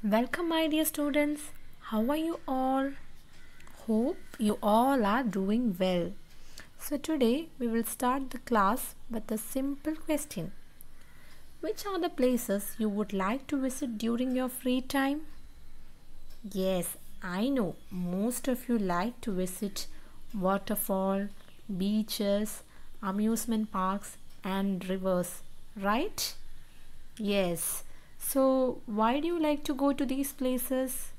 Welcome, my dear students. How are you all? Hope you all are doing well. So, today we will start the class with a simple question. Which are the places you would like to visit during your free time? Yes, I know most of you like to visit waterfall, beaches, amusement parks, and rivers, right? Yes. So, why do you like to go to these places?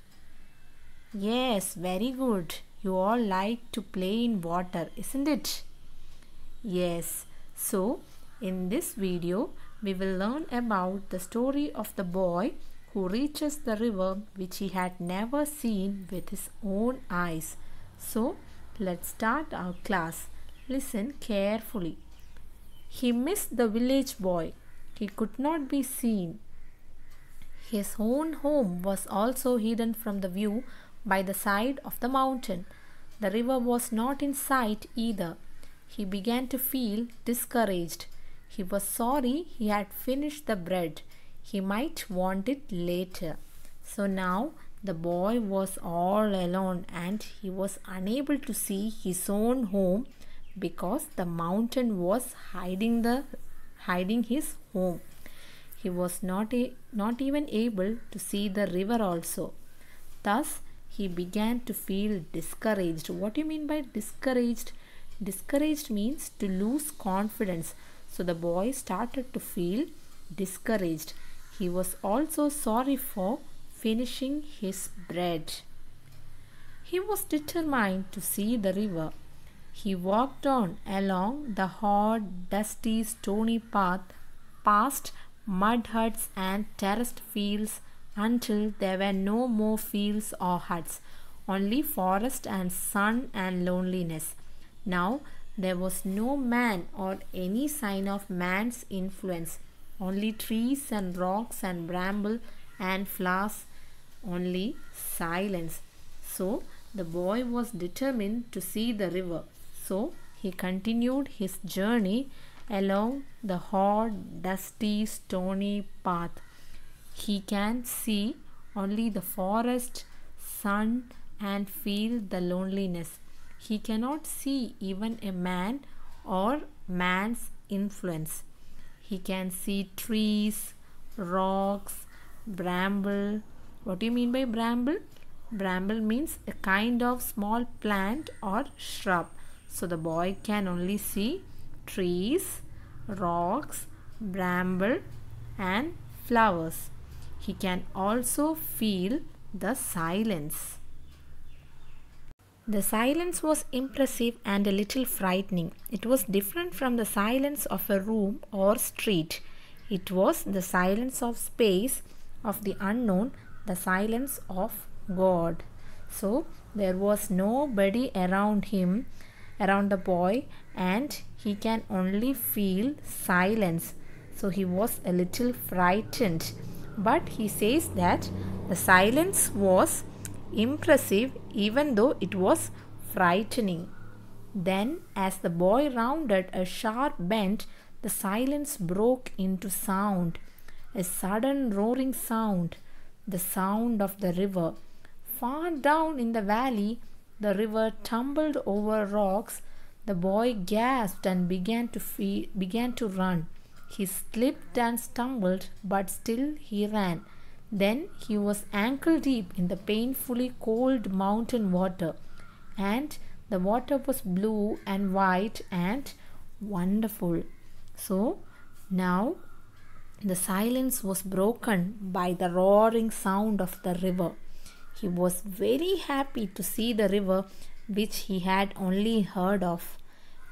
Yes, very good. You all like to play in water, isn't it? Yes. So, in this video, we will learn about the story of the boy who reaches the river which he had never seen with his own eyes. So, let's start our class. Listen carefully. He missed the village boy. He could not be seen. His own home was also hidden from the view by the side of the mountain. The river was not in sight either. He began to feel discouraged. He was sorry he had finished the bread. He might want it later. So now the boy was all alone and he was unable to see his own home because the mountain was hiding his home. He was not even able to see the river also. Thus, he began to feel discouraged. What do you mean by discouraged? Discouraged means to lose confidence. So, the boy started to feel discouraged. He was also sorry for finishing his bread. He was determined to see the river. He walked on along the hard, dusty, stony path past mud huts and terraced fields until there were no more fields or huts, only forest and sun and loneliness. Now there was no man or any sign of man's influence, only trees and rocks and bramble and flowers, only silence. So the boy was determined to see the river. So he continued his journey along the hard, dusty, stony path. He can see only the forest, sun, and feel the loneliness. He cannot see even a man or man's influence. He can see trees, rocks, bramble. What do you mean by bramble? Bramble means a kind of small plant or shrub. So the boy can only see trees, rocks, bramble, and flowers. He can also feel the silence. The silence was impressive and a little frightening. It was different from the silence of a room or street. It was the silence of space, of the unknown, the silence of God. So there was nobody around him, around the boy, and he can only feel silence. So he was a little frightened. But he says that the silence was impressive even though it was frightening. Then, as the boy rounded a sharp bend, the silence broke into sound, a sudden roaring sound, the sound of the river. Far down in the valley, the river tumbled over rocks. The boy gasped and began to run. He slipped and stumbled, but still he ran. Then he was ankle deep in the painfully cold mountain water, and the water was blue and white and wonderful. So now the silence was broken by the roaring sound of the river. He was very happy to see the river which he had only heard of.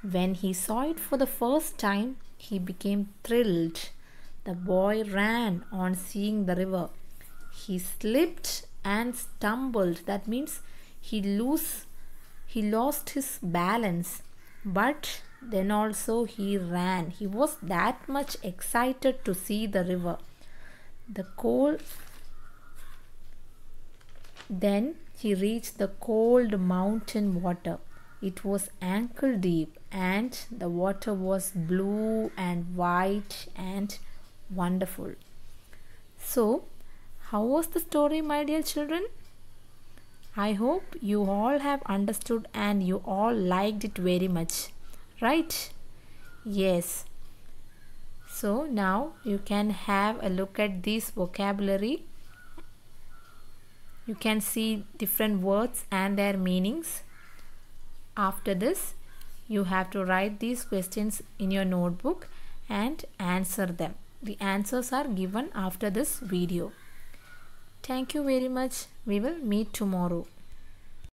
When he saw it for the first time, he became thrilled. The boy ran on seeing the river. He slipped and stumbled. That means he lost his balance. But then also he ran. He was that much excited to see the river. Then he reached the cold mountain water. It was ankle deep and the water was blue and white and wonderful. So, How was the story, my dear children? I hope you all have understood and you all liked it very much, right? Yes. So now you can have a look at this vocabulary. You can see different words and their meanings. After this, you have to write these questions in your notebook and answer them. The answers are given after this video. Thank you very much. We will meet tomorrow.